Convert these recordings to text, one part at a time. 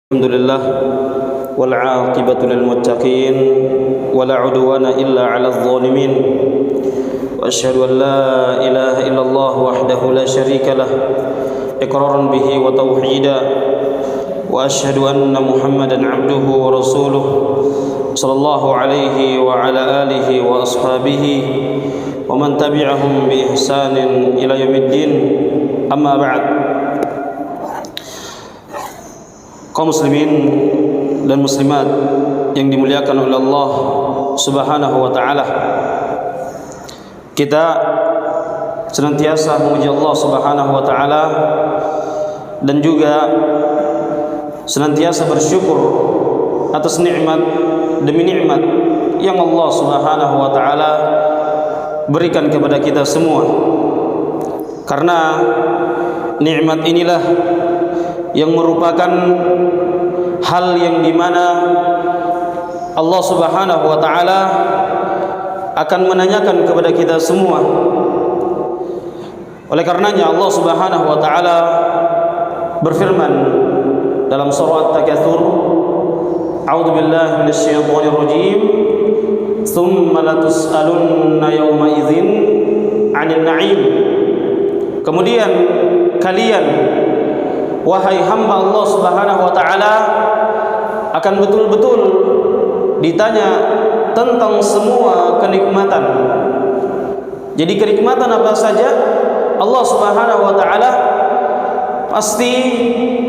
الحمد لله والعاقبة للمتقين ولا عدوان إلا على الظالمين وأشهد أن لا إله إلا الله وحده لا شريك له إقرارا به وتوحيدا وأشهد أن محمدا عبده ورسوله صلى الله عليه وعلى آله وأصحابه ومن تبعهم بإحسان إلى يوم الدين أما بعد. Kaum muslimin dan muslimat yang dimuliakan oleh Allah Subhanahu wa taala. Kita senantiasa memuji Allah Subhanahu wa taala dan juga senantiasa bersyukur atas nikmat demi nikmat yang Allah Subhanahu wa taala berikan kepada kita semua. Karena nikmat inilah yang merupakan hal yang dimana Allah Subhanahu wa ta'ala akan menanyakan kepada kita semua. Oleh karenanya Allah Subhanahu wa ta'ala berfirman dalam surah At-Takatsur, A'udzu billahi minasyaitonir rajim, "Tsumma latus'alunna yawma idzin 'anil na'im." Kemudian kalian, wahai hamba Allah Subhanahu wa ta'ala, akan betul-betul ditanya tentang semua kenikmatan. Jadi kenikmatan apa saja Allah Subhanahu wa ta'ala pasti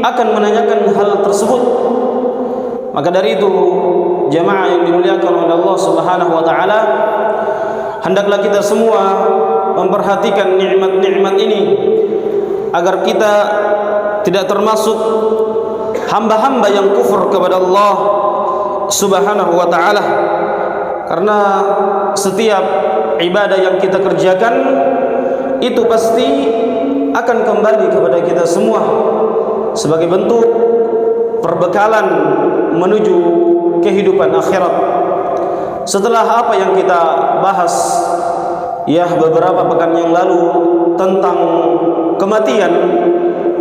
akan menanyakan hal tersebut. Maka dari itu, jamaah yang dimuliakan oleh Allah Subhanahu wa ta'ala, hendaklah kita semua memperhatikan nikmat-nikmat ini agar kita tidak termasuk hamba-hamba yang kufur kepada Allah Subhanahu wa ta'ala. Karena setiap ibadah yang kita kerjakan itu pasti akan kembali kepada kita semua sebagai bentuk perbekalan menuju kehidupan akhirat. Setelah apa yang kita bahas beberapa pekan yang lalu tentang kematian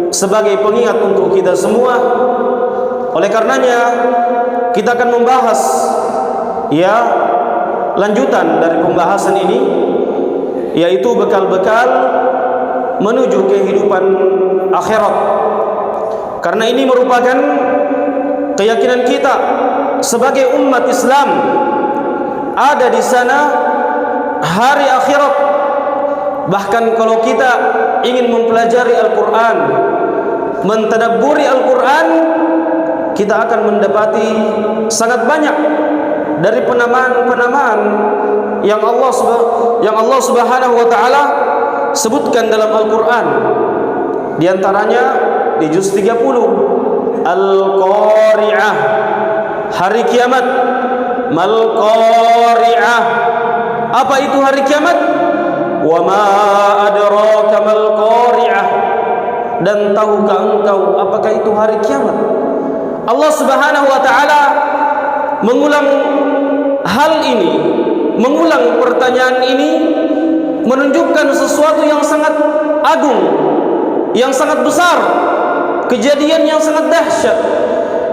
sebagai pengingat untuk kita semua, oleh karenanya kita akan membahas lanjutan dari pembahasan ini, yaitu bekal-bekal menuju kehidupan akhirat. Karena ini merupakan keyakinan kita sebagai umat Islam, ada di sana hari akhirat. Bahkan kalau kita ingin mempelajari Al-Quran, mentadabburi Al-Quran, kita akan mendapati sangat banyak dari penamaan-penamaan yang Allah Subhanahu wa ta'ala sebutkan dalam Al-Quran. Di antaranya di juz 30, Al-Qari'ah, hari kiamat. Mal-Qari'ah, apa itu hari kiamat? Wa ma adraka mal qari'ah, dan tahukah engkau apakah itu hari kiamat? Allah Subhanahu wa ta'ala mengulang hal ini, mengulang pertanyaan ini, menunjukkan sesuatu yang sangat agung, yang sangat besar, kejadian yang sangat dahsyat,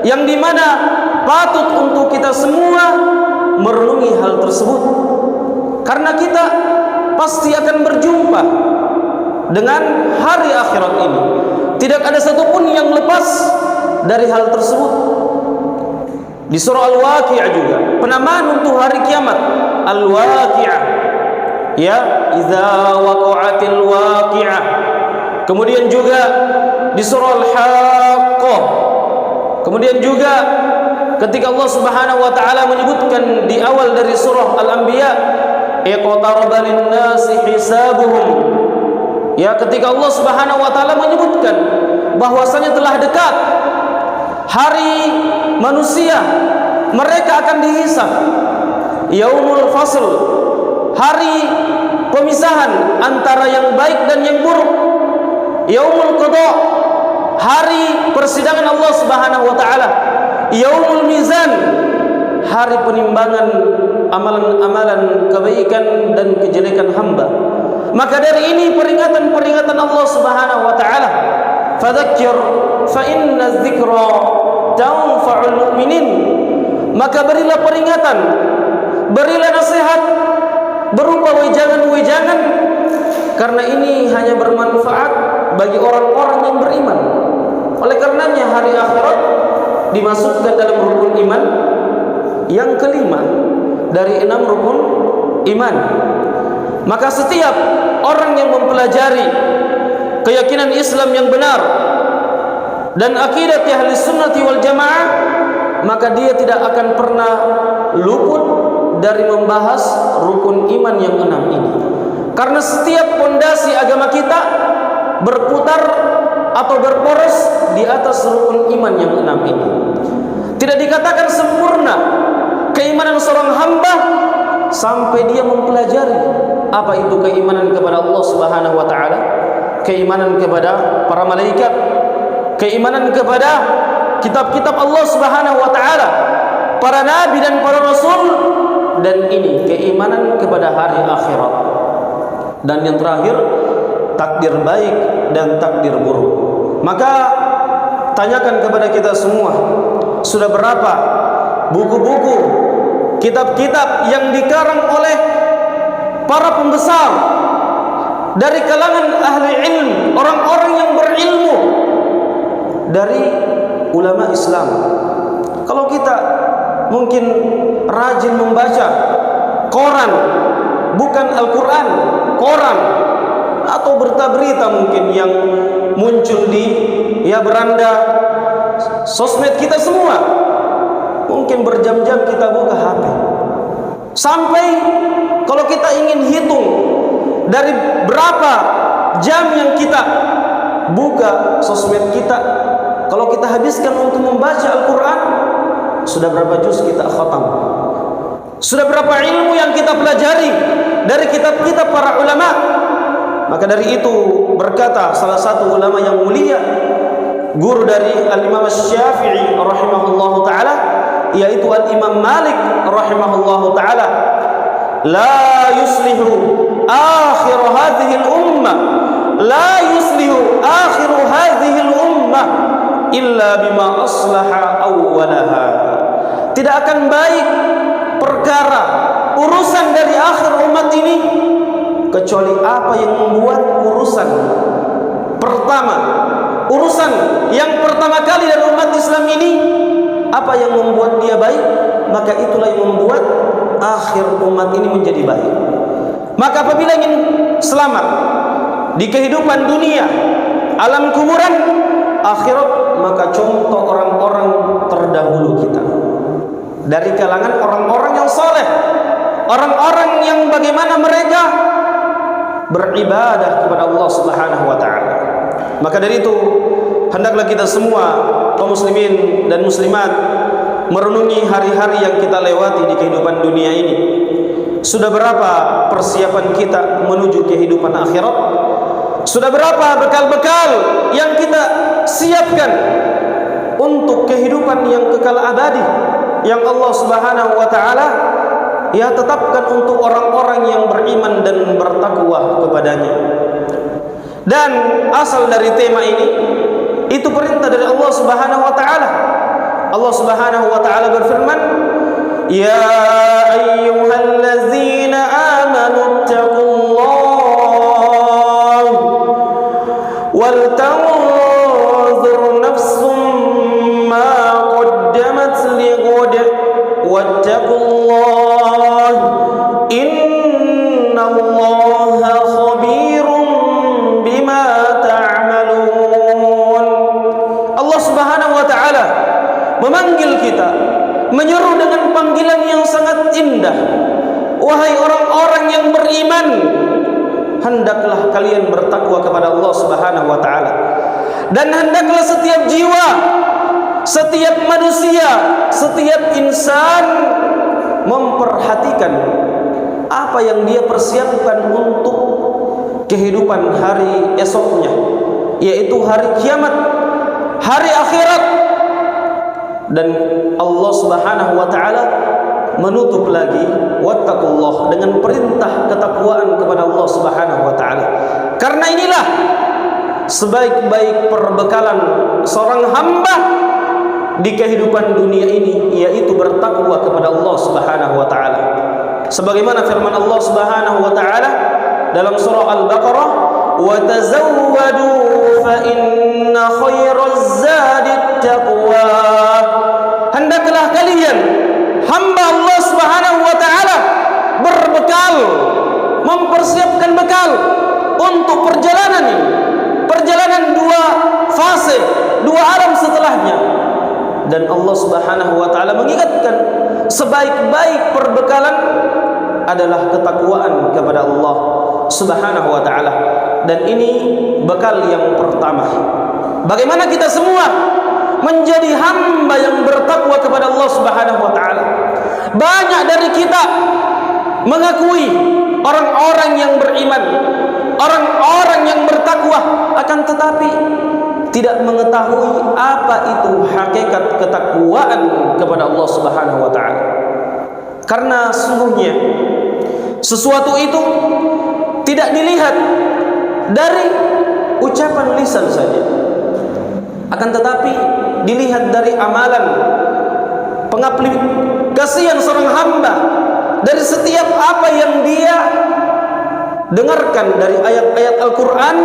yang dimana patut untuk kita semua merenungi hal tersebut. Karena kita pasti akan berjumpa dengan hari akhirat ini. Tidak ada satupun yang lepas dari hal tersebut. Di surah Al-Waqi'ah juga penamaan untuk hari kiamat. Al-Waqi'ah, idza waqa'atil waqi'ah. Kemudian juga di surah Al-Haqqah. Kemudian juga ketika Allah Subhanahu wa ta'ala menyebutkan di awal dari surah Al-Anbiya, iqtaraba lin-nasi hisabuhum. Ketika Allah Subhanahu wa ta'ala menyebutkan bahwasanya telah dekat hari manusia, mereka akan dihisab. Yaumul fasl, hari pemisahan antara yang baik dan yang buruk. Yaumul qada, hari persidangan Allah Subhanahu wa ta'ala. Yaumul mizan, hari penimbangan amalan-amalan kebaikan dan kejelekan hamba. Maka dari ini peringatan-peringatan Allah Subhanahu wa ta'ala. Fadzakir fa inna dzikra mukminin, maka berilah peringatan, berilah nasihat berupa wejangan-wejangan, karena ini hanya bermanfaat bagi orang-orang yang beriman. Oleh karenanya hari akhirat dimasukkan dalam rukun iman yang kelima dari 6 rukun iman. Maka setiap orang yang mempelajari keyakinan Islam yang benar dan akidah ahli sunnati wal jamaah, maka dia tidak akan pernah luput dari membahas rukun iman yang 6 ini. Karena setiap pondasi agama kita berputar atau berporos di atas rukun iman yang 6 ini. Tidak dikatakan sempurna keimanan seorang hamba sampai dia mempelajari apa itu keimanan kepada Allah Subhanahu wa taala, keimanan kepada para malaikat, keimanan kepada kitab-kitab Allah Subhanahu wa taala, para nabi dan para rasul, dan ini keimanan kepada hari akhirat. Dan yang terakhir, takdir baik dan takdir buruk. Maka tanyakan kepada kita semua, sudah berapa buku-buku, kitab-kitab yang dikarang oleh para pembesar dari kalangan ahli ilmu, orang-orang yang berilmu, dari ulama Islam. Kalau kita mungkin rajin membaca koran, bukan Al-Quran, koran atau berita-berita mungkin yang muncul di beranda sosmed kita semua, mungkin berjam-jam kita buka HP, sampai kalau kita ingin hitung dari berapa jam yang kita buka sosmed kita, kalau kita habiskan untuk membaca Al-Quran, sudah berapa juz kita khatam, sudah berapa ilmu yang kita pelajari dari kitab-kitab para ulama. Maka dari itu berkata salah satu ulama yang mulia, guru dari Al-Imam Syafi'i rahimahullahu ta'ala, yaitu Al-Imam Malik rahimahullahu ta'ala, la yuslihu akhir hadhihi al-ummah, la yuslihu akhir hadhihi al-ummah illa bima aslaha awwalaha. Tidak akan baik perkara urusan dari akhir umat ini kecuali apa yang membuat urusan pertama, urusan yang pertama kali dari umat Islam ini, apa yang membuat dia baik, maka itulah yang membuat akhir umat ini menjadi baik. Maka apabila ingin selamat di kehidupan dunia, alam kuburan, akhirat, maka contoh orang-orang terdahulu kita dari kalangan orang-orang yang saleh, orang-orang yang bagaimana mereka beribadah kepada Allah Subhanahu wa taala. Maka dari itu hendaklah kita semua kaum muslimin dan muslimat merenungi hari-hari yang kita lewati di kehidupan dunia ini. Sudah berapa persiapan kita menuju kehidupan akhirat? Sudah berapa bekal-bekal yang kita siapkan untuk kehidupan yang kekal abadi yang Allah Subhanahu wa taala tetapkan untuk orang-orang yang beriman dan bertakwa kepadanya. Dan asal dari tema ini itu perintah dari Allah Subhanahu wa taala. Allah Subhanahu wa taala berfirman, ya ayyuhallazina amanu taqullaha wal tanzur nafsum ma qaddamat lighad wattaqullaha innallaha khabirum bima ta'malun. Allah Subhanahu wa taala memanggil kita, menyeru dengan panggilan yang sangat indah. Wahai orang-orang yang beriman, hendaklah kalian bertakwa kepada Allah Subhanahu wa taala. Dan hendaklah setiap jiwa, setiap manusia, setiap insan memperhatikan apa yang dia persiapkan untuk kehidupan hari esoknya, yaitu hari kiamat, hari akhirat. Dan Allah Subhanahu wa taala menutup lagi wattaqullah dengan perintah ketakwaan kepada Allah Subhanahu wa taala. Karena inilah sebaik-baik perbekalan seorang hamba di kehidupan dunia ini, yaitu bertakwa kepada Allah Subhanahu wa taala. Sebagaimana firman Allah Subhanahu wa taala dalam surah Al-Baqarah, "Wa tazawwadu fa inna khairaz zadit taqwa." Hendaklah kalian hamba Allah Subhanahu wa taala berbekal, mempersiapkan bekal untuk perjalanan ini. Perjalanan dua fase, dua alam setelahnya. Dan Allah Subhanahu wa taala mengingatkan sebaik-baik perbekalan adalah ketakwaan kepada Allah Subhanahu wa taala. Dan ini bekal yang pertama. Bagaimana kita semua menjadi hamba yang bertakwa kepada Allah Subhanahu wa taala. Banyak dari kita mengakui orang-orang yang beriman, orang-orang yang bertakwa, akan tetapi tidak mengetahui apa itu hakikat ketakwaan kepada Allah Subhanahu wa taala. Karena sungguhnya sesuatu itu tidak dilihat dari ucapan lisan saja, akan tetapi dilihat dari amalan, pengaplikasian seorang hamba dari setiap apa yang dia dengarkan dari ayat-ayat Al-Quran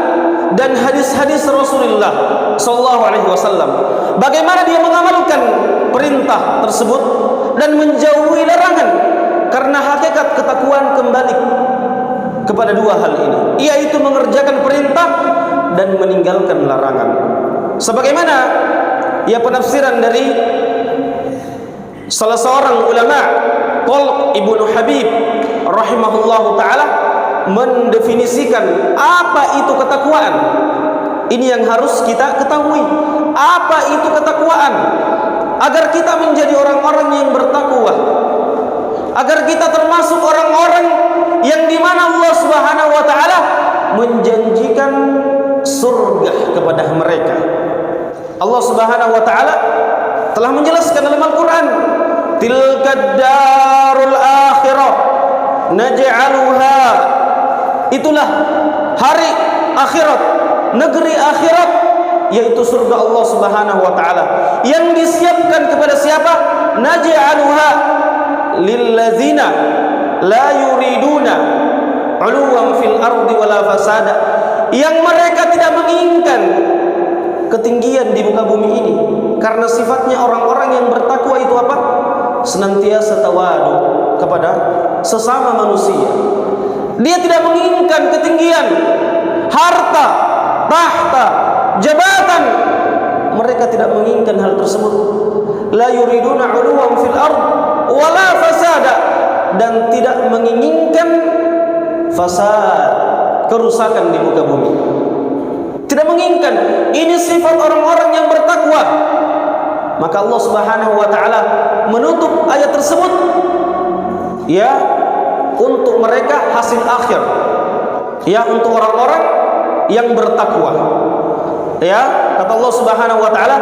dan hadis-hadis Rasulullah sallallahu alaihi wasallam. Bagaimana dia mengamalkan perintah tersebut dan menjauhi larangan. Karena hakikat ketakwaan kembali kepada dua hal ini, yaitu mengerjakan perintah dan meninggalkan larangan. Sebagaimana penafsiran dari salah seorang ulama, Talq ibnu Habib rahimahullahu taala, mendefinisikan apa itu ketakwaan. Ini yang harus kita ketahui, apa itu ketakwaan, agar kita menjadi orang-orang yang bertakwa, agar kita termasuk orang-orang yang dimana Allah Subhanahu wa taala menjanjikan surga kepada mereka. Allah Subhanahu wa taala telah menjelaskan dalam Al-Quran, tilkad darul akhirah naj'aluha, itulah hari akhirat, negeri akhirat, yaitu surga Allah Subhanahu wa taala yang disiapkan kepada siapa? Naj'aluha lillazina la yuriduna 'uluwan fil ardi wala fasada, yang mereka tidak menginginkan ketinggian di muka bumi ini. Karena sifatnya orang-orang yang bertakwa itu apa? Senantiasa tawadu kepada sesama manusia. Dia tidak menginginkan ketinggian, harta, tahta, jabatan. Mereka tidak menginginkan hal tersebut. La yuriduna 'uluwan fil ard wala fasada, dan tidak menginginkan fasad, kerusakan di muka bumi. Tidak menginginkan. Ini sifat orang-orang yang bertakwa. Maka Allah Subhanahu wa taala menutup ayat tersebut untuk mereka hasil akhir, untuk orang-orang yang bertakwa. Kata Allah Subhanahu wa taala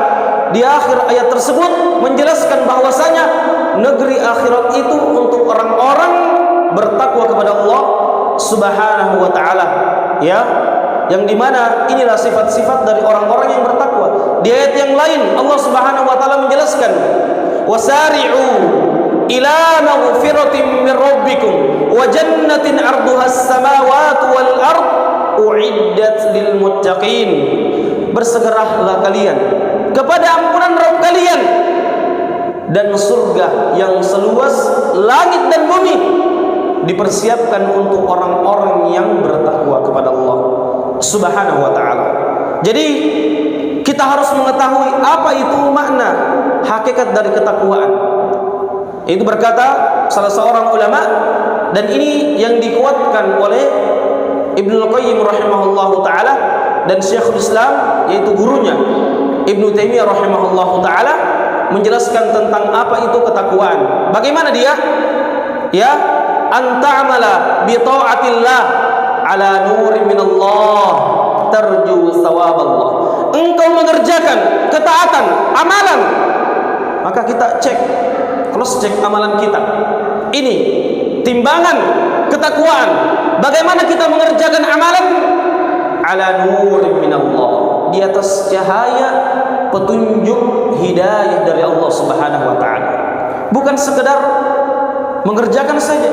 di akhir ayat tersebut menjelaskan bahwasanya negeri akhirat itu untuk orang-orang bertakwa kepada Allah Subhanahu wa taala. Yang dimana inilah sifat-sifat dari orang-orang yang bertakwa. Di ayat yang lain Allah Subhanahu wa taala menjelaskan, wasari'u ila maghfiratin min rabbikum wa jannatin 'arduha as-samawati wal ard u'iddat lil muttaqin. Bersegeralah kalian kepada ampunan Rabb kalian dan surga yang seluas langit dan bumi dipersiapkan untuk orang-orang yang bertakwa kepada Allah Subhanahu wa taala. Jadi kita harus mengetahui apa itu makna hakikat dari ketakwaan. Itu berkata salah seorang ulama, dan ini yang dikuatkan oleh Ibnu Qayyim rahimahullahu taala dan Syekhul Islam, yaitu gurunya Ibnu Taimiyah rahimahullahu taala, menjelaskan tentang apa itu ketakwaan. Bagaimana dia? Anta'amala bi ta'atillah ala nurin minallah tarju thawaballah. Engkau mengerjakan ketaatan, amalan, maka kita cross check amalan kita. Ini timbangan ketakwaan. Bagaimana kita mengerjakan amalan? Ala nurin minallah, di atas cahaya petunjuk hidayah dari Allah Subhanahu wa taala. Bukan sekedar mengerjakan saja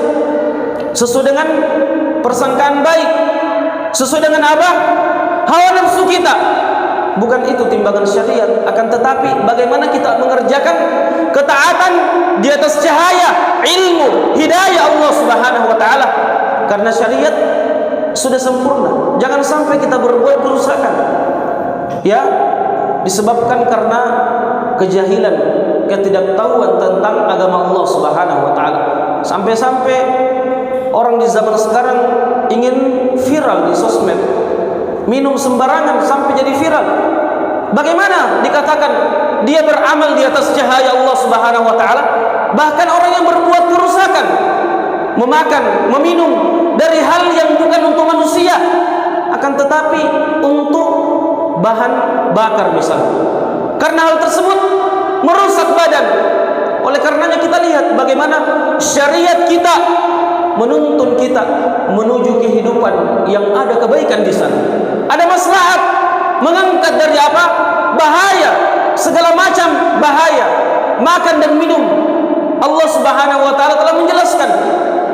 sesuai dengan persangkaan baik, sesuai dengan apa? Hawa nafsu kita. Bukan itu timbangan syariat, akan tetapi bagaimana kita mengerjakan ketaatan di atas cahaya ilmu hidayah Allah Subhanahu wa taala. Karena syariat sudah sempurna. Jangan sampai kita berbuat kerusakan. Ya, disebabkan karena kejahilan, ketidaktahuan tentang agama Allah Subhanahu wa taala. Sampai-sampai orang di zaman sekarang ingin viral di sosmed. Minum sembarangan sampai jadi viral. Bagaimana dikatakan dia beramal di atas cahaya Allah Subhanahu wa taala? Bahkan orang yang berbuat kerusakan, memakan, meminum dari hal yang bukan untuk manusia, akan tetapi untuk bahan bakar misalnya. Karena hal tersebut merusak badan. Oleh karenanya kita lihat bagaimana syariat kita menuntun kita menuju kehidupan yang ada kebaikan di sana. Ada maslahat, mengangkat dari apa? Bahaya, segala macam bahaya, makan dan minum. Allah Subhanahu wa taala telah menjelaskan,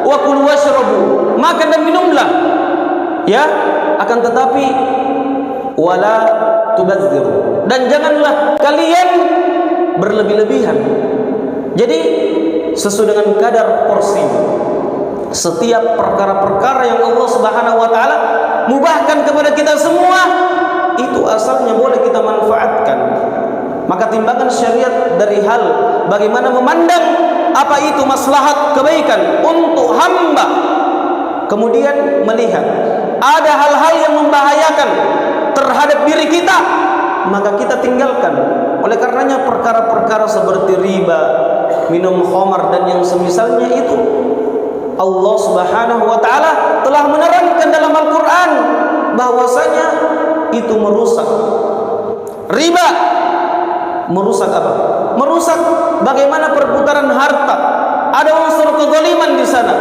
wa kulu washrabu, makan dan minumlah. Ya, akan tetapi wala tubadzir, dan janganlah kalian berlebih-lebihan. Jadi sesuai dengan kadar porsi. Setiap perkara-perkara yang Allah Subhanahu wa taala mubahkan kepada kita semua, itu asalnya boleh kita manfaatkan. Maka timbangan syariat dari hal bagaimana memandang apa itu maslahat kebaikan untuk hamba, kemudian melihat ada hal-hal yang membahayakan terhadap diri kita, maka kita tinggalkan. Oleh karenanya perkara-perkara seperti riba, minum khamar dan yang semisalnya itu Allah Subhanahu wa taala telah menerangkan dalam Al-Qur'an bahwasanya itu merusak. Riba merusak apa? Merusak bagaimana perputaran harta. Ada unsur kezaliman di sana.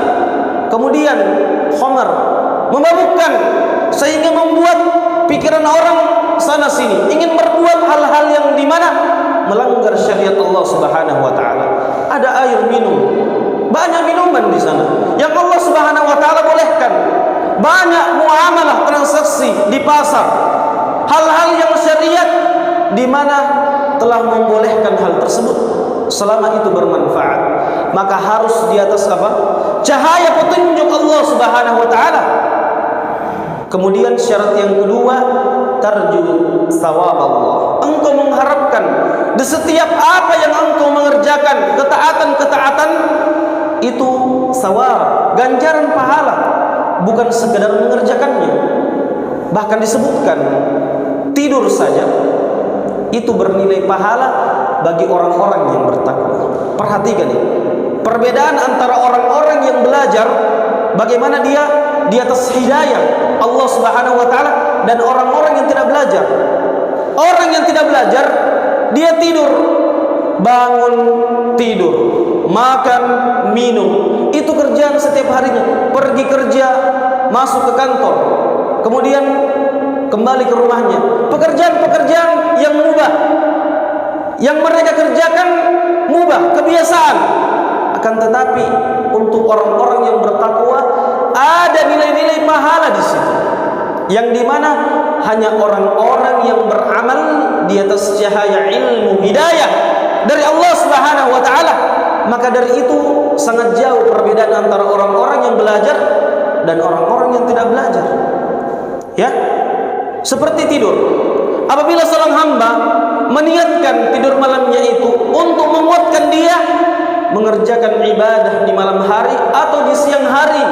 Kemudian khamar memabukkan sehingga membuat pikiran orang sana sini ingin berbuat hal-hal yang di mana melanggar syariat Allah Subhanahu wa taala. Ada air minum, banyak minuman di sana yang Allah Subhanahu wa taala bolehkan. Banyak muamalah transaksi di pasar, hal-hal yang syariat di mana telah membolehkan hal tersebut selama itu bermanfaat. Maka harus di atas apa? Cahaya petunjuk Allah Subhanahu wa taala. Kemudian syarat yang kedua, tarju thawab Allah. Engkau mengharapkan di setiap apa yang engkau mengerjakan, ketaatan-ketaatan itu thawab, ganjaran pahala, bukan sekedar mengerjakannya. Bahkan disebutkan tidur saja itu bernilai pahala bagi orang-orang yang bertakwa. Perhatikan ini, perbedaan antara orang-orang yang belajar bagaimana dia di atas hidayah Allah Subhanahu wa taala dan orang-orang yang tidak belajar. Orang yang tidak belajar, dia tidur, bangun, tidur, makan, minum. Itu kerjaan setiap harinya. Pergi kerja, masuk ke kantor, kemudian kembali ke rumahnya. Pekerjaan-pekerjaan yang mubah, yang mereka kerjakan mubah, kebiasaan. Akan tetapi untuk orang-orang yang bertakwa ada nilai-nilai pahala di situ, yang dimana hanya orang-orang yang beramal di atas cahaya ilmu hidayah dari Allah Subhanahu wa taala. Maka dari itu sangat jauh perbedaan antara orang-orang yang belajar dan orang-orang yang tidak belajar. Ya, seperti tidur. Apabila seorang hamba meniatkan tidur malamnya itu untuk menguatkan dia mengerjakan ibadah di malam hari atau di siang hari,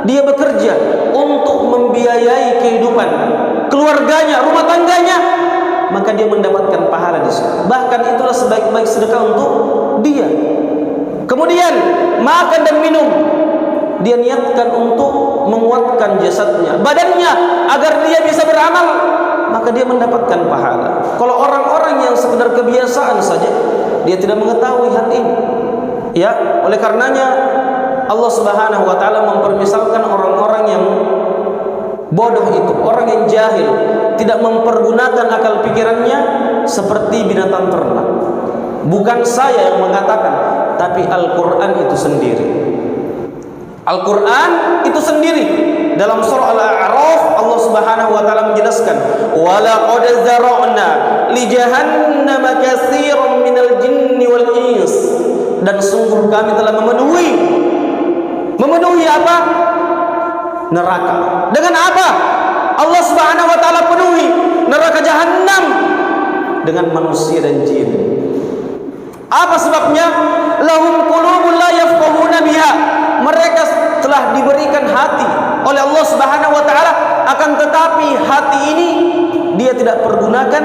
dia bekerja untuk membiayai kehidupan keluarganya, rumah tangganya, maka dia mendapatkan pahala di situ. Bahkan itulah sebaik-baik sedekah untuk dia. Kemudian makan dan minum, dia niatkan untuk menguatkan jasadnya, badannya, agar dia bisa beramal, maka dia mendapatkan pahala. Kalau orang-orang yang sekedar kebiasaan saja, dia tidak mengetahui hal ini. Ya, oleh karenanya Allah Subhanahu wa taala mempermisalkan orang-orang yang bodoh itu, orang yang jahil, tidak mempergunakan akal pikirannya, seperti binatang ternak. Bukan saya yang mengatakan, tapi Al-Quran itu sendiri. Al-Quran itu sendiri. Dalam surah Al-A'raf Allah Subhanahu wa taala menjelaskan, "Wa laqad zara'na li jahannama katsiran minal jinni wal ins." Dan sungguh kami telah memenuhi apa? Neraka. Dengan apa? Allah Subhanahu wa taala penuhi neraka Jahannam dengan manusia dan jin. Apa sebabnya? Lahum qulubun la yafqahuna biha. Mereka telah diberikan hati oleh Allah Subhanahu wa taala, akan tetapi hati ini dia tidak pergunakan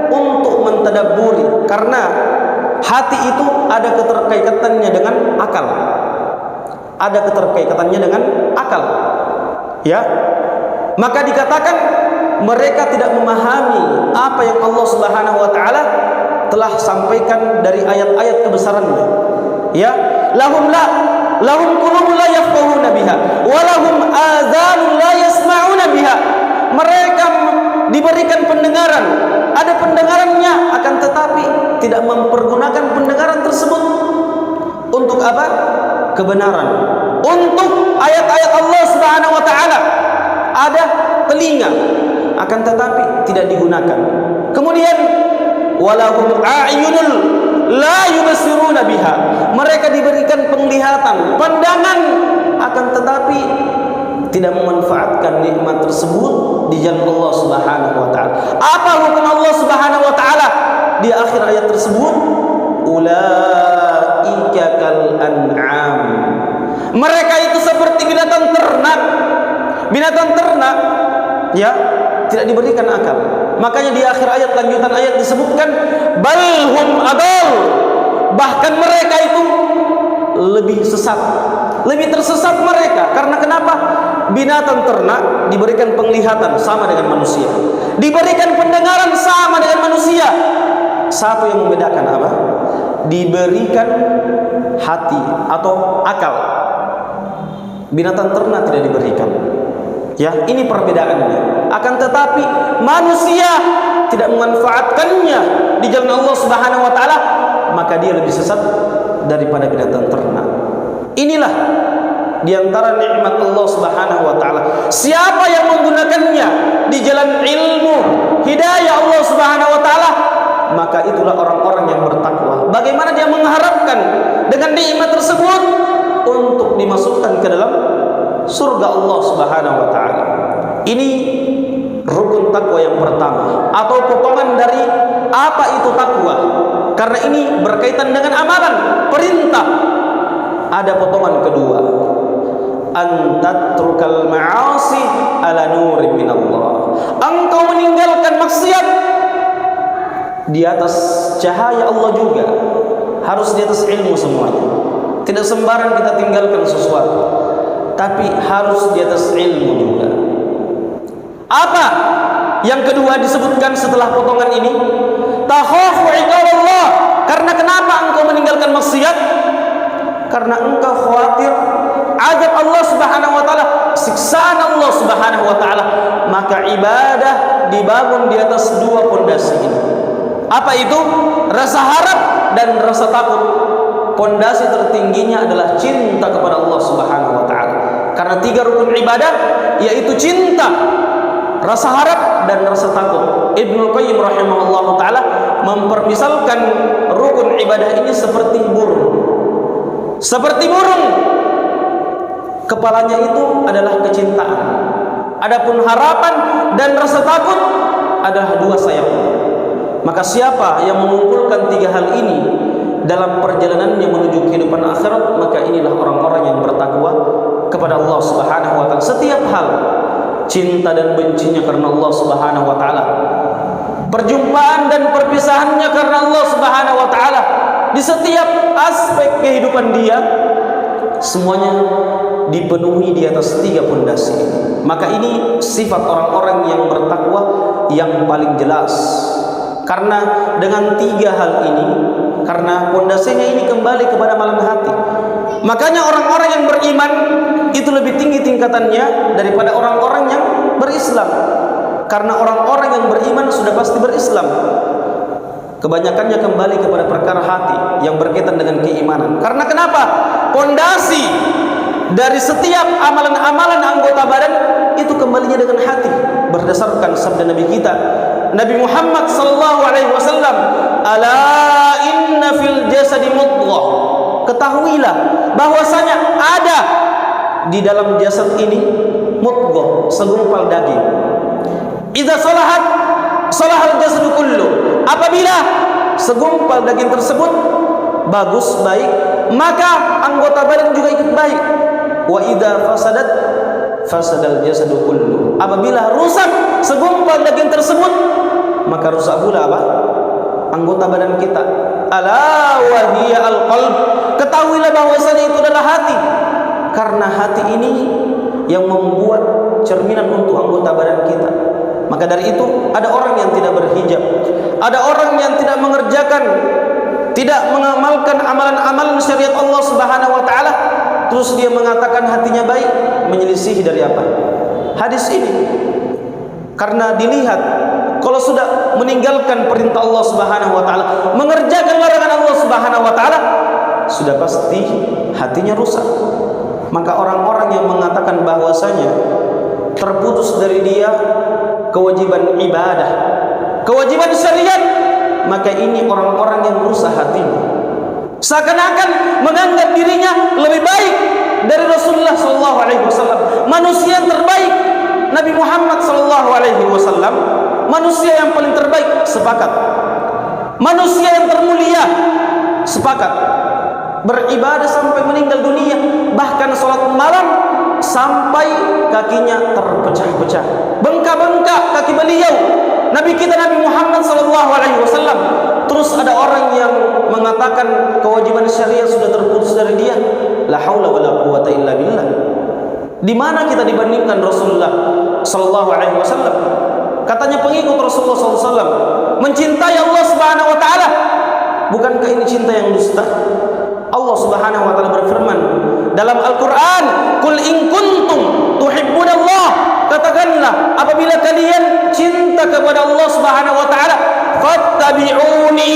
untuk mentadabburi, karena hati itu ada keterkaitannya dengan akal. Ada keterkaitannya dengan akal. Ya. Maka dikatakan mereka tidak memahami apa yang Allah Subhanahu wa taala telah sampaikan dari ayat-ayat kebesarannya. Ya, lahum qulubun la yafqahuna biha wa lahum azanun la yasma'una biha. Mereka diberikan pendengaran, ada pendengarannya, akan tetapi tidak mempergunakan pendengaran tersebut untuk apa? Kebenaran, untuk ayat-ayat Allah Subhanahu wa taala. Ada telinga, akan tetapi tidak digunakan. Kemudian walahum a'yunul la yubsiruna biha. Mereka diberikan penglihatan, pandangan, akan tetapi tidak memanfaatkan nikmat tersebut di jalan Allah Subhanahu wa taala. Apa hukum Allah Subhanahu wa taala di akhir ayat tersebut? Ulaika kal an'am. Mereka itu seperti binatang ternak. Binatang ternak, ya, tidak diberikan akal. Makanya di akhir ayat, lanjutan ayat disebutkan balhum adall. Bahkan mereka itu lebih sesat, lebih tersesat mereka. Karena kenapa? Binatang ternak diberikan penglihatan sama dengan manusia, diberikan pendengaran sama dengan manusia. Satu yang membedakan apa? Diberikan hati atau akal. Binatang ternak tidak diberikan. Ya, ini perbedaannya. Akan tetapi manusia tidak memanfaatkannya di jalan Allah Subhanahu wa taala, maka dia lebih sesat daripada binatang ternak. Inilah di antara nikmat Allah Subhanahu wa taala. Siapa yang menggunakannya di jalan ilmu, hidayah Allah Subhanahu wa taala, maka itulah orang-orang yang bertakwa. Bagaimana dia mengharapkan dengan nikmat tersebut untuk dimasukkan ke dalam surga Allah Subhanahu wa taala. Ini rukun takwa yang pertama, atau potongan dari apa itu takwa. Karena ini berkaitan dengan amalan, perintah. Ada potongan kedua, antatrukal ma'asi ala nurin minallah. Engkau meninggalkan maksiat di atas cahaya Allah juga. Harus di atas ilmu semuanya. Tidak sembarang kita tinggalkan sesuatu, tapi harus di atas ilmu juga. Apa yang kedua disebutkan setelah potongan ini? Takhafu iqaballah. Karena kenapa engkau meninggalkan maksiat? Karena engkau khawatir azab Allah Subhanahu wa taala, siksaan Allah Subhanahu wa taala. Maka ibadah dibangun di atas dua pondasi ini. Apa itu? Rasa harap dan rasa takut. Pondasi tertingginya adalah cinta kepada Allah Subhanahu wa taala. Karena tiga rukun ibadah yaitu cinta, rasa harap dan rasa takut. Ibnu Qayyim rahimahullahu taala mempermisalkan rukun ibadah ini seperti burung. Seperti burung, kepalanya itu adalah kecintaan. Adapun harapan dan rasa takut adalah dua sayap. Maka siapa yang mengumpulkan tiga hal ini dalam perjalanannya menuju kehidupan akhirat, maka inilah orang-orang yang bertakwa kepada Allah Subhanahu wa taala. Setiap hal, cinta dan bencinya karena Allah Subhanahu wa taala, perjumpaan dan perpisahannya karena Allah Subhanahu wa taala. Di setiap aspek kehidupan dia, semuanya dipenuhi di atas tiga pondasi ini. Maka ini sifat orang-orang yang bertakwa yang paling jelas. Karena dengan tiga hal ini, karena pondasinya ini kembali kepada amalan hati, makanya orang-orang yang beriman itu lebih tinggi tingkatannya daripada orang-orang yang berislam. Karena orang-orang yang beriman sudah pasti berislam. Kebanyakannya kembali kepada perkara hati yang berkaitan dengan keimanan. Karena kenapa? Pondasi dari setiap amalan-amalan anggota badan itu kembalinya dengan hati, berdasarkan sabda Nabi kita, Nabi Muhammad sallallahu alaihi wasallam, "Ala inna fil jasadi mudghah." Ketahuilah bahwasanya ada di dalam jasad ini mudghah, segumpal daging. Idza salahat salahal jasadu kullu. Apabila segumpal daging tersebut bagus, baik, maka anggota badan juga ikut baik. Wa idza fasadat fasadal jasadu kullu. Apabila rusak segumpal daging tersebut, maka rusak pula apa? Anggota badan kita. Ala wa hiya al-qalb. Ketahuilah bahwasanya itu adalah hati. Karena hati ini yang membuat cerminan untuk anggota badan kita. Maka dari itu ada orang yang tidak berhijab, ada orang yang tidak mengerjakan, tidak mengamalkan amalan-amalan syariat Allah Subhanahu wa taala, terus dia mengatakan hatinya baik, menyelisihi dari apa? Hadis ini. Karena dilihat kalau sudah meninggalkan perintah Allah Subhanahu wa taala, mengerjakan larangan Allah Subhanahu wa taala, sudah pasti hatinya rusak. Maka orang-orang yang mengatakan bahwasanya terputus dari dia kewajiban ibadah, kewajiban syariat, maka ini orang-orang yang rusak hatinya. Seakan-akan menganggap dirinya lebih baik dari Rasulullah sallallahu alaihi wasallam, manusia yang terbaik. Nabi Muhammad sallallahu alaihi wasallam manusia yang paling terbaik, sepakat. Manusia yang termulia, sepakat. Beribadah sampai meninggal dunia, bahkan salat malam sampai kakinya terpecah-pecah, bengkak-bengkak kaki beliau, Nabi kita Nabi Muhammad sallallahu alaihi wasallam. Terus ada orang yang mengatakan kewajiban syariat sudah terputus dari dia. La haula wala quwata illa billah. Di mana kita dibandingkan Rasulullah sallallahu alaihi wasallam? Katanya pengikut Rasulullah sallallahu alaihi wasallam mencintai Allah Subhanahu wa taala. Bukankah ini cinta yang dusta? Allah Subhanahu wa taala berfirman dalam Al-Qur'an, "Qul in kuntum tuhibbunallah." Katakanlah, apabila kalian cinta kepada Allah Subhanahu wa taala, fattabi'uni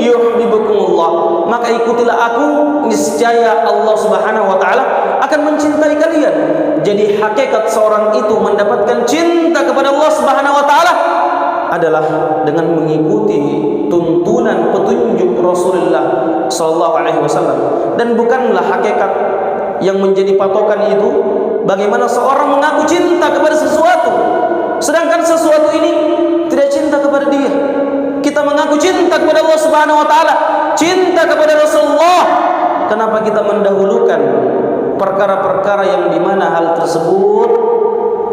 yuhibbukumullah. Maka ikutilah aku, niscaya Allah Subhanahu wa taala akan mencintai kalian. Jadi hakikat seorang itu mendapatkan cinta kepada Allah Subhanahu wa taala adalah dengan mengikuti tuntunan petunjuk Rasulullah sallallahu alaihi wasallam, dan bukanlah hakikat yang menjadi patokan itu bagaimana seorang mengaku cinta kepada sesuatu sedangkan sesuatu ini tidak cinta kepada dia. Kita mengaku cinta kepada Allah Subhanahu wa taala, cinta kepada Rasulullah. Kenapa kita mendahulukan perkara-perkara yang di mana hal tersebut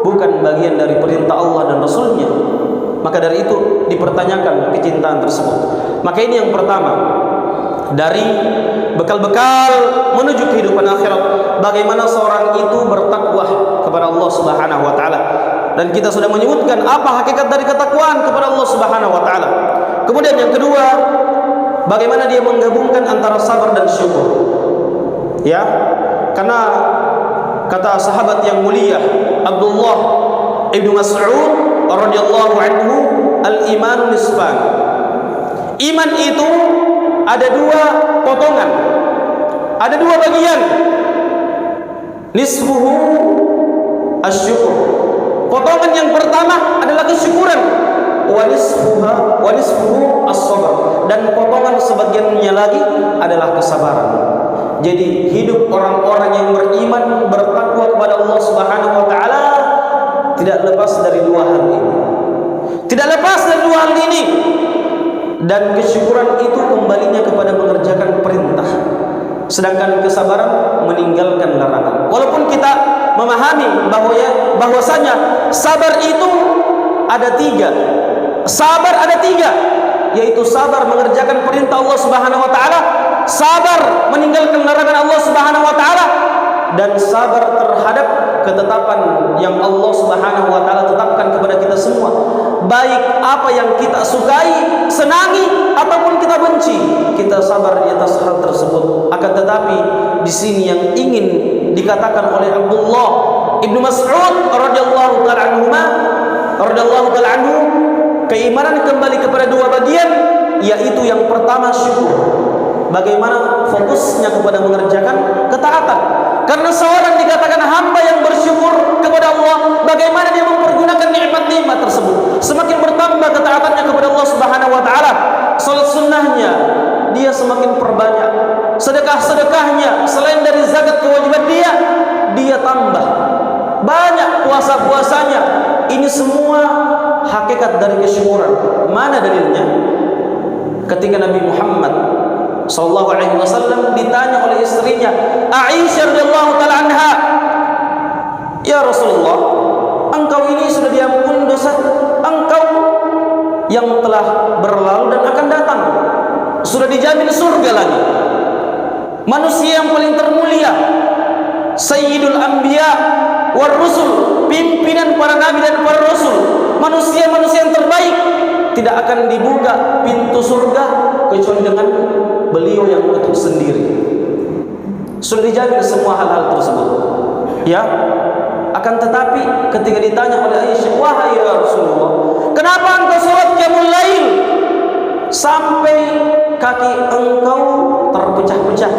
bukan bagian dari perintah Allah dan Rasulnya? Maka dari itu dipertanyakan kecintaan tersebut. Maka ini yang pertama dari bekal-bekal menuju kehidupan akhirat, bagaimana seorang itu bertakwa kepada Allah Subhanahu wa taala. Dan kita sudah menyebutkan apa hakikat dari ketakwaan kepada Allah Subhanahu wa taala. Kemudian yang kedua, bagaimana dia menggabungkan antara sabar dan syukur. Ya, karena kata sahabat yang mulia Abdullah Ibnu Mas'ud radhiyallahu anhu, al-iman nisfan. Iman itu ada dua potongan, ada dua bagian. Nisfuhu asyukur. Potongan yang pertama adalah kesyukuran. Wa nisfuhu as-sabr. Dan potongan sebagiannya lagi adalah kesabaran. Jadi hidup orang-orang yang beriman, bertakwa kepada Allah Subhanahu wa taala tidak lepas dari dua hal ini. Tidak lepas dari dua hal ini. Dan kesyukuran itu kembalinya kepada mengerjakan perintah, sedangkan kesabaran meninggalkan larangan. Walaupun kita memahami bahwasanya sabar itu ada tiga. Sabar ada tiga, yaitu sabar mengerjakan perintah Allah Subhanahu wa taala, sabar meninggalkan larangan Allah Subhanahu wa taala, dan sabar terhadap ketetapan yang Allah Subhanahu wa taala tetapkan kepada kita semua. Baik apa yang kita sukai, senangi ataupun kita benci, kita sabar di atas hal tersebut. Akan tetapi di sini yang ingin dikatakan oleh Abdullah Ibnu Mas'ud radhiyallahu taala anhu, keimanan kembali kepada dua bagian. yaitu yang pertama syukur. Bagaimana fokusnya kepada mengerjakan ketaatan. Karena seorang dikatakan hamba yang bersyukur kepada Allah, bagaimana dia mempergunakan nikmat-nikmat tersebut. Semakin bertambah ketaatannya kepada Allah Subhanahu wa taala, salat sunnahnya dia semakin perbanyak, sedekah-sedekahnya selain dari zakat kewajiban dia tambah banyak, puasa-puasanya. Ini semua hakikat dari kesyukuran. Mana dalilnya? Ketika Nabi Muhammad sallallahu alaihi wasallam ditanya oleh istrinya Aisyah radhiyallahu taala anha, "Ya Rasulullah, engkau ini sudah diampuni dosa engkau yang telah berlalu dan akan datang, sudah dijamin surga lagi, manusia yang paling termulia, sayyidul anbiya war rusul, pimpinan para nabi dan para rasul, manusia-manusia yang terbaik, tidak akan dibuka pintu surga kecuali dengan beliau yang menutup sendiri." Sudah dijamin semua hal-hal tersebut, ya. Akan tetapi ketika ditanya oleh Aisyah, "Wahai ya Rasulullah, kenapa engkau salat qiyamul lail sampai kaki engkau terpecah-pecah,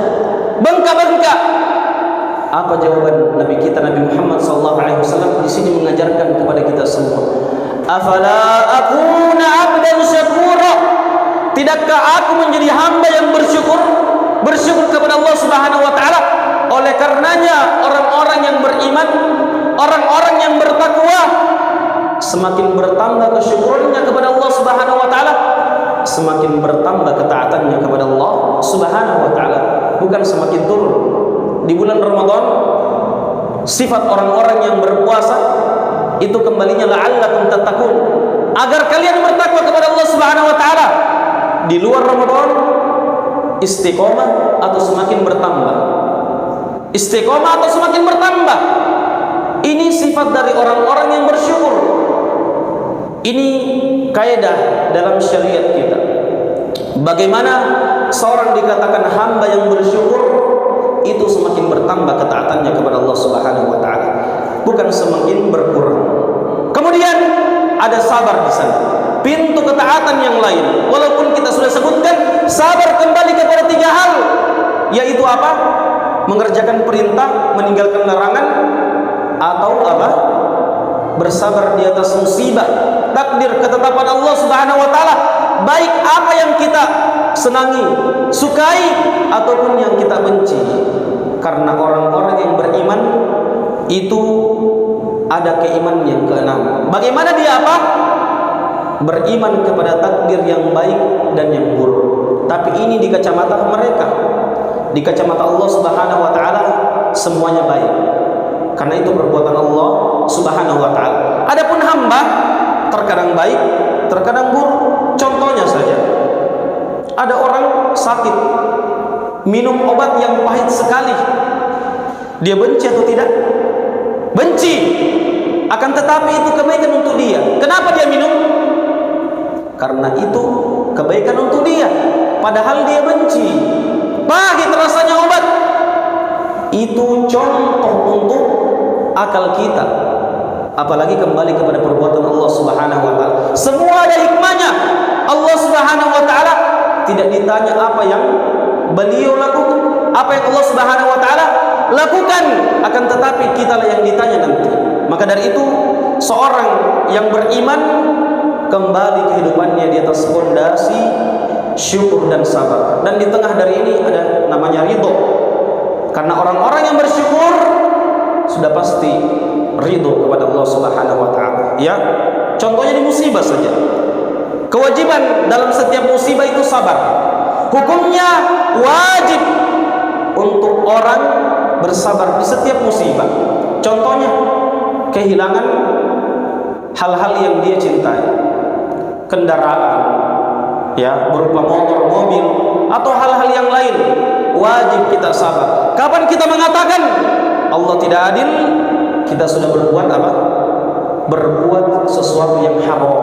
bengkak-bengkak?" Apa jawaban Nabi kita Nabi Muhammad sallallahu alaihi wasallam di sini mengajarkan kepada kita semua, "Afala akuna 'abdan syakura?" Tidakkah aku menjadi hamba yang bersyukur kepada Allah Subhanahu wa taala? Oleh karenanya orang-orang yang beriman, orang-orang yang bertakwa, semakin bertambah kesyukurannya kepada Allah Subhanahu wa taala, semakin bertambah ketaatannya kepada Allah Subhanahu wa taala, bukan semakin turun. Di bulan Ramadan sifat orang-orang yang berpuasa itu kembalinya la'allakum tattaqun, agar kalian bertakwa kepada Allah Subhanahu wa taala. Di luar Ramadan istiqomah atau semakin bertambah? Istiqomah atau semakin bertambah? Ini sifat dari orang-orang yang bersyukur. Ini kaidah dalam syariat kita. Bagaimana seorang dikatakan hamba yang bersyukur, itu semakin bertambah ketaatannya kepada Allah Subhanahu wa taala, bukan semakin berkurang. Kemudian ada sabar di sana. Pintu ketaatan yang lain, walaupun kita sudah sebutkan, sabar kembali kepada 3 hal, yaitu apa? Mengerjakan perintah, meninggalkan larangan, atau apa? Bersabar di atas musibah, takdir ketetapan Allah Subhanahu wa taala, baik apa yang kita senangi, sukai, ataupun yang kita benci. Karena orang-orang yang beriman itu ada keimanan yang keenam. Bagaimana dia apa? Beriman kepada takdir yang baik dan yang buruk. Tapi ini di kacamata mereka. Di kacamata Allah Subhanahu wa taala semuanya baik. Karena itu perbuatan Allah Subhanahu wa taala. Adapun hamba terkadang baik, terkadang buruk. Contohnya saja, ada orang sakit, minum obat yang pahit sekali. Dia benci atau tidak? Benci. Akan tetapi itu kebaikan untuk dia. Kenapa dia minum? Karena itu kebaikan untuk dia, padahal dia benci. Pahit rasanya obat. Itu contoh untuk akal kita. Apalagi kembali kepada perbuatan Allah Subhanahu wa taala. Semua ada hikmahnya. Allah Subhanahu wa taala tidak ditanya apa yang beliau lakukan, apa yang Allah Subhanahu wa taala lakukan, akan tetapi kitalah yang ditanya nanti. Maka dari itu seorang yang beriman kembali kehidupannya di atas fondasi syukur dan sabar. Dan di tengah dari ini ada namanya ridho. Karena orang-orang yang bersyukur sudah pasti ridho kepada Allah Subhanahu wa taala. Ya, contohnya di musibah saja. Kewajiban dalam setiap musibah itu sabar. Hukumnya wajib untuk orang bersabar di setiap musibah. Contohnya kehilangan hal-hal yang dia cintai, kendaraan, ya, berupa motor, mobil, atau hal-hal yang lain, wajib kita sabar. Kapan kita mengatakan Allah tidak adil? Kita sudah berbuat apa? Berbuat sesuatu yang haram.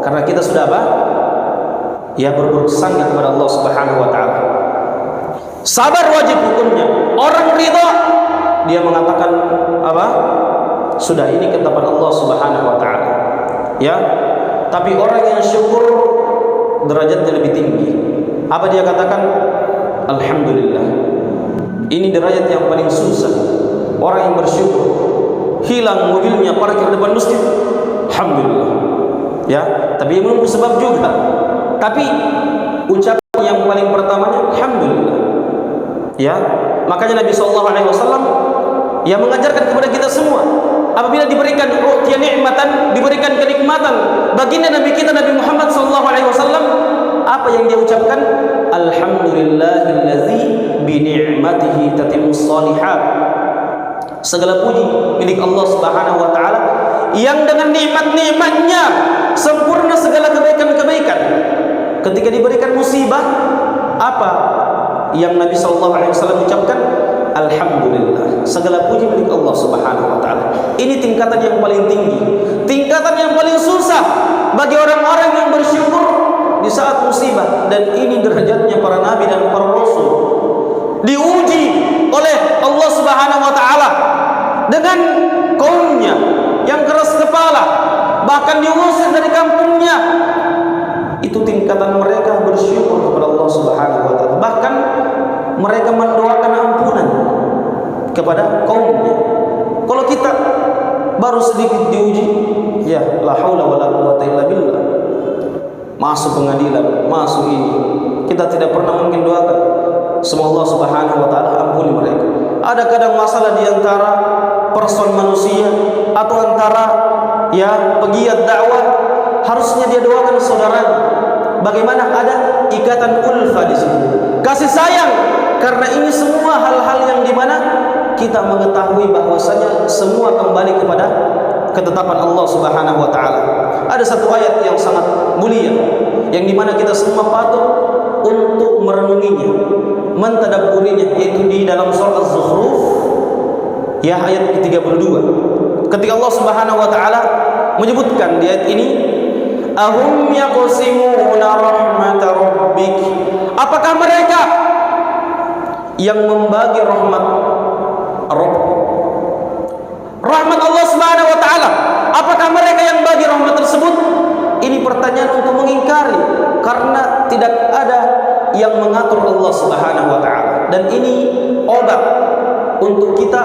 Karena kita sudah apa? Ya, berburuk sangka kepada Allah Subhanahu wa taala. Sabar wajib hukumnya. Orang ridha, dia mengatakan apa? Sudah, ini ketetapan Allah Subhanahu wa taala. Ya. Tapi orang yang syukur, derajatnya lebih tinggi. Apa dia katakan? Alhamdulillah. Ini derajat yang paling susah. Orang yang bersyukur, hilang mobilnya parkir depan masjid, alhamdulillah. Ya, tapi belum sebab juga. Tapi ucapan yang paling pertamanya alhamdulillah. Ya, makanya Nabi SAW yang mengajarkan kepada kita semua, apabila diberikan u'tiya nikmatan, diberikan kenikmatan baginda Nabi kita Nabi Muhammad SAW, apa yang dia ucapkan? Alhamdulillahillazi bi ni'matihi tatimmus shalihat. Segala puji milik Allah Subhanahu wa taala yang dengan nikmat-nikmatnya sempurna segala kebaikan-kebaikan. Ketika diberikan musibah, apa yang Nabi SAW ucapkan? Alhamdulillah. Segala puji milik Allah Subhanahu wa taala. Ini tingkatan yang paling tinggi, tingkatan yang paling susah bagi orang-orang yang bersyukur di saat musibah. Dan ini derajatnya para nabi dan para rasul, diuji oleh Allah Subhanahu wa taala dengan kaumnya yang keras kepala, bahkan diusir dari kampungnya. Itu tingkatan mereka bersyukur kepada Allah Subhanahu wa taala. Bahkan mereka mendoakan ampunan kepada kaumnya. Kalau kita baru sedikit diuji, ya la haula wala quwwata illa billah, masuk pengadilan, masuk ini, kita tidak pernah mungkin doakan semoga Allah Subhanahu wa taala ampuni mereka. Ada kadang masalah di antara person manusia atau antara ya pegiat dakwah, harusnya dia doakan saudaranya. Bagaimana ada ikatan ulfa di situ, kasih sayang, karena ini semua hal-hal yang dimana kita mengetahui bahwasanya semua kembali kepada ketetapan Allah Subhanahu wa taala. Ada satu ayat yang sangat mulia yang dimana kita semua patut untuk merenunginya, mentadabburinya, yaitu di dalam surah Az-Zukhruf ya ayat ke-32. Ketika Allah Subhanahu wa taala menyebutkan di ayat ini, ahum yaqsimuna rahmata rabbik, apakah mereka yang membagi rahmat Rabb, rahmat Allah Subhanahu wa taala, apakah mereka yang bagi rahmat tersebut? Ini pertanyaan untuk mengingkari, karena tidak ada yang mengatur Allah Subhanahu wa taala. Dan ini obat untuk kita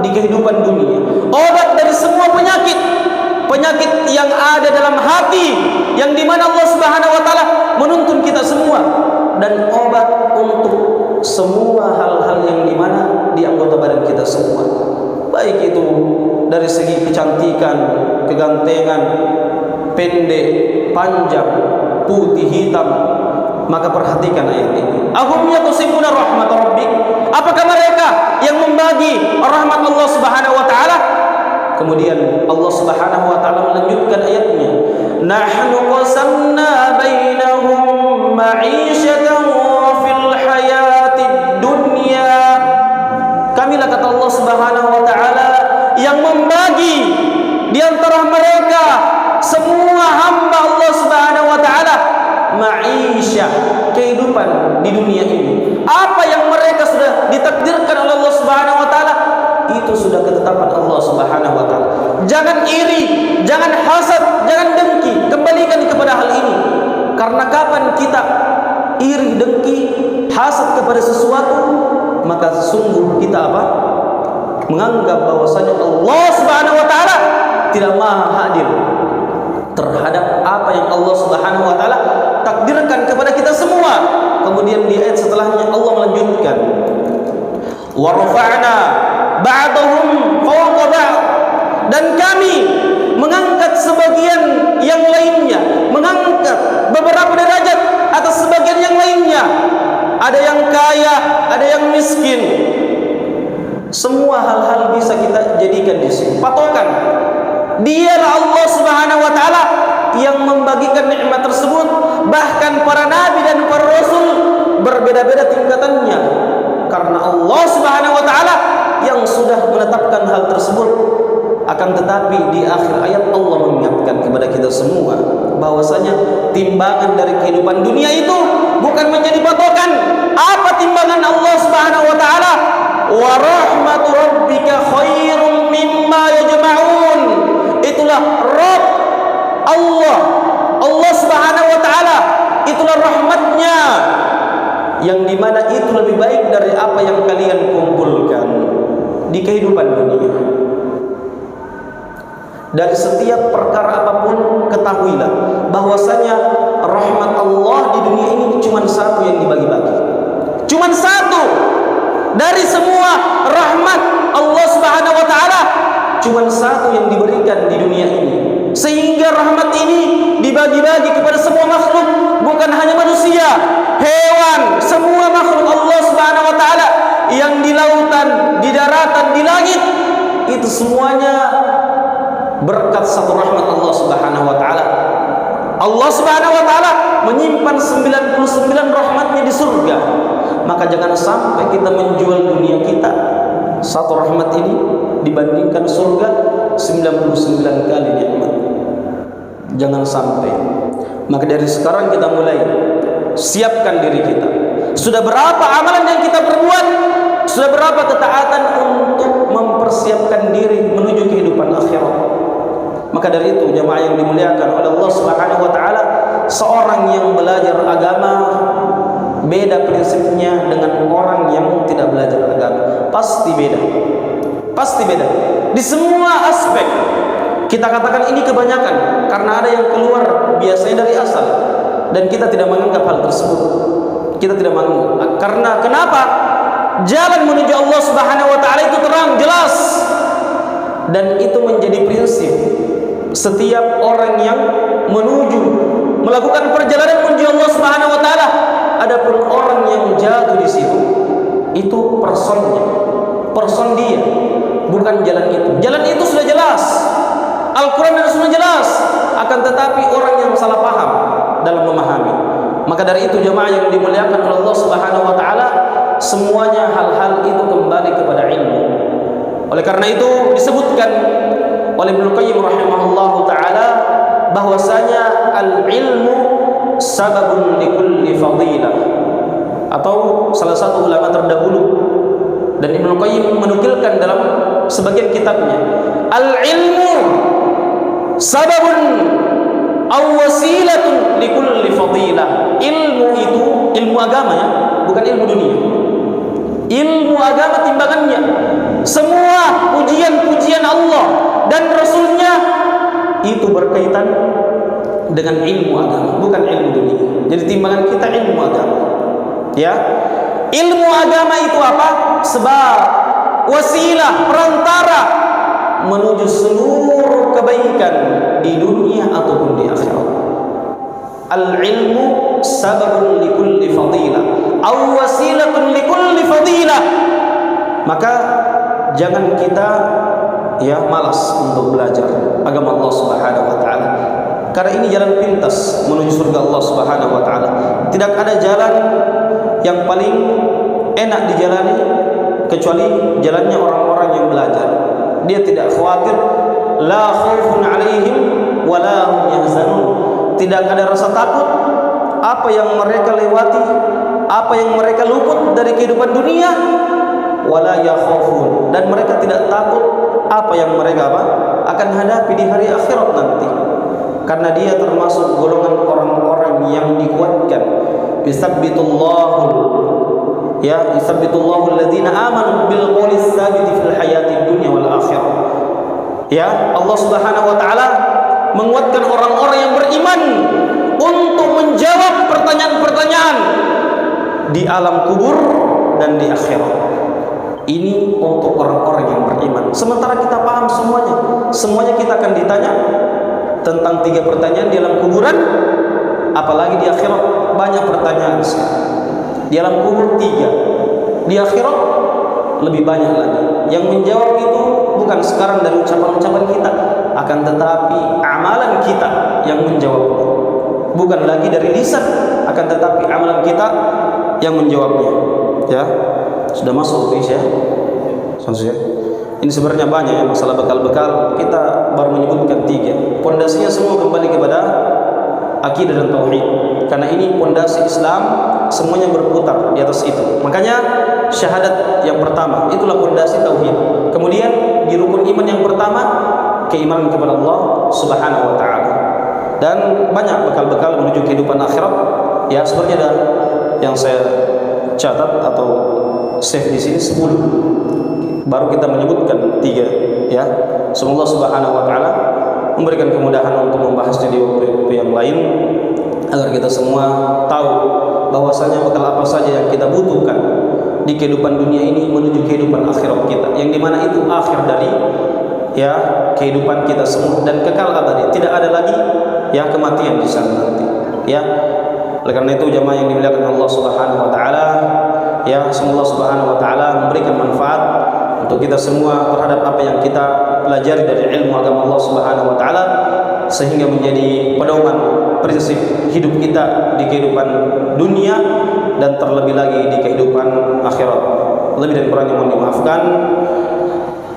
di kehidupan dunia, obat dari semua penyakit, penyakit yang ada dalam hati, yang dimana Allah Subhanahu wa taala menuntun kita semua, dan obat untuk semua hal-hal yang dimana di anggota badan kita semua, baik itu dari segi kecantikan, kegantengan, pendek, panjang, putih, hitam. Maka perhatikan ayat ini. Ahum yaqsimuna rahmat rabbik, apakah mereka yang membagi rahmat Allah Subhanahu wa taala? Kemudian Allah Subhanahu wa taala melanjutkan ayatnya, nahnu qasamna bainahum ma'isyatan fil hayatid dunya. Kamilah, kata Allah Subhanahu wa taala, yang membagi di antara mereka semua hamba Allah Subhanahu wa taala ma'isyah, kehidupan di dunia ini. Apa yang mereka sudah ditakdirkan oleh Allah Subhanahu wa taala, itu sudah ketetapan Allah Subhanahu wa taala. Jangan iri, jangan hasad, jangan dengki. Kembalikan kepada hal ini. Karena kapan kita iri, dengki, hasad kepada sesuatu, maka sungguh kita apa? Menganggap bahwasanya Allah Subhanahu wa taala tidak maha hadir terhadap apa yang Allah Subhanahu wa taala takdirkan kepada kita semua. Kemudian di ayat setelahnya Allah melanjutkan, wa rafa'na ba'dahum fawqa ba'd, dan kami mengangkat sebagian yang lainnya, mengangkat beberapa derajat atas sebagian yang lainnya. Ada yang kaya, ada yang miskin. Semua hal-hal bisa kita jadikan di sini patokan. Dialah Allah Subhanahu wa taala yang membagikan nikmat tersebut. Bahkan para nabi dan para rasul berbeda-beda tingkatannya, karena Allah Subhanahu wa taala yang sudah menetapkan hal tersebut. Akan tetapi di akhir ayat Allah mengingatkan kepada kita semua bahwasanya timbangan dari kehidupan dunia itu bukan menjadi patokan. Apa timbangan Allah Subhanahu wa taala? Wa rahmatu rabbika khairum mimma yajma'un. Itulah Rabb Allah, Allah Subhanahu wa taala, itulah yang dimana itu lebih baik dari apa yang kalian kumpulkan di kehidupan dunia. Dari setiap perkara apapun ketahuilah bahwasanya rahmat Allah di dunia ini cuma satu yang dibagi-bagi. Cuma satu dari semua rahmat Allah Subhanahu wa taala, cuma satu yang diberikan di dunia ini. Sehingga rahmat ini dibagi-bagi kepada semua makhluk, bukan hanya manusia, hewan, semua makhluk Allah Subhanahu wa taala yang di lautan, di daratan, di langit, itu semuanya berkat satu rahmat Allah Subhanahu wa taala. Allah Subhanahu wa taala menyimpan 99 rahmatnya di surga. Maka jangan sampai kita menjual dunia kita, satu rahmat ini dibandingkan surga 99 kali nikmat. Jangan sampai. Maka dari sekarang kita mulai siapkan diri kita. Sudah berapa amalan yang kita perbuat? Sudah berapa ketaatan untuk mempersiapkan diri menuju kehidupan akhirat? Maka dari itu jemaah yang dimuliakan oleh Allah Subhanahu wa taala, seorang yang belajar agama beda prinsipnya dengan orang yang tidak belajar agama. Pasti beda. Pasti beda. Di semua aspek. Kita katakan ini kebanyakan karena ada yang keluar biasanya dari asal dan kita tidak menganggap hal tersebut. Kita tidak menganggap. Karena kenapa? Jalan menuju Allah Subhanahu wa taala itu terang, jelas. Dan itu menjadi prinsip setiap orang yang melakukan perjalanan menuju Allah Subhanahu wa taala. Adapun orang yang jatuh di situ, itu person dia, bukan jalan itu. Jalan itu sudah jelas. Al-Quran dan Sunnah jelas, akan tetapi orang yang salah paham dalam memahami. Maka dari itu jemaah yang dimuliakan oleh Allah Subhanahu wa taala, semuanya hal-hal itu kembali kepada ilmu. Oleh karena itu disebutkan oleh Ibnu Qayyim rahimahullahu taala bahwasanya al-ilmu sababun likulli fadilah, atau salah satu ulama terdahulu, dan Ibnu Qayyim menukilkan dalam sebagian kitabnya, al-ilmu sababun aw wasilatun likulli fadilah. Ilmu itu ilmu agama, ya, bukan ilmu dunia. Ilmu agama timbangannya semua pujian-pujian Allah dan Rasulnya itu berkaitan dengan ilmu agama, bukan ilmu dunia. Jadi timbangan kita ilmu agama, ya. Ilmu agama itu apa? Sebab, wasilah, perantara menuju seluruh kebaikan di dunia ataupun di akhirat. Al-ilmu sababun likulli fadilah aw wasilatun likulli fadilah. Maka jangan kita malas untuk belajar agama Allah Subhanahu wa taala. Karena ini jalan pintas menuju surga Allah Subhanahu wa taala. Tidak ada jalan yang paling enak dijalani kecuali jalannya orang-orang yang belajar. Dia tidak khawatir, la khaufun 'alaihim wa la hum yahzanun. Tidak ada rasa takut apa yang mereka lewati, apa yang mereka luput dari kehidupan dunia, wala yakhafun, dan mereka tidak takut apa yang mereka akan hadapi di hari akhirat nanti. Karena dia termasuk golongan orang-orang yang dikuatkan. Yusabbitullahu alladhina amanu bil qawli tsabiti fil hayatid dunya wal akhirah. Ya, Allah Subhanahu wa taala menguatkan orang-orang yang beriman untuk menjawab pertanyaan-pertanyaan di alam kubur dan di akhirat. Ini untuk orang-orang yang beriman. Sementara kita paham semuanya kita akan ditanya tentang 3 pertanyaan di alam kuburan, apalagi di akhirat banyak pertanyaan. Di alam kubur 3, di akhirat lebih banyak lagi. Yang menjawab itu bukan sekarang dari ucapan-ucapan kita, akan tetapi amalan kita yang menjawabnya. Bukan lagi dari lisan, akan tetapi amalan kita yang menjawabnya. Ya, sudah masuk ya. Ini sebenarnya banyak ya masalah bekal-bekal. Kita baru menyebutkan 3. Pondasinya semua kembali kepada akidah dan tauhid. Karena ini pondasi Islam, semuanya berputar di atas itu. Makanya syahadat yang pertama itulah pondasi tauhid. Kemudian di rukun iman yang pertama keimanan kepada Allah Subhanahu wa taala. Dan banyak bekal-bekal menuju kehidupan akhirat. Ya, sebenarnya ada yang saya catat atau save di sini 10. Baru kita menyebutkan 3 ya. Semoga Allah Subhanahu wa taala memberikan kemudahan untuk membahasnya di waktu yang lain agar kita semua tahu bahwasanya bekal apa saja yang kita butuhkan di kehidupan dunia ini menuju kehidupan akhirat kita, yang dimana itu akhir dari ya kehidupan kita semua dan kekal abadi, tidak ada lagi ya kematian di sana nanti ya. Oleh karena itu jemaah yang dimuliakan Allah Subhanahu wa taala, ya semoga Allah Subhanahu wa taala memberikan manfaat untuk kita semua terhadap apa yang kita pelajari dari ilmu agama Allah Subhanahu wa taala, sehingga menjadi pedoman prinsip hidup kita di kehidupan dunia dan terlebih lagi di kehidupan akhirat. Lebih dan kurangnya mohon dimaafkan.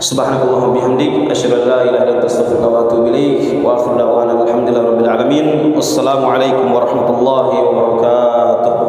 Subhanakallahumma bihamdik asyhadu an la ilaha illa anta astaghfiruka wa atubu ilaik wa akhiru da'wana alhamdulillahi rabbil alamin. Wassalamu alaikum warahmatullahi wabarakatuh.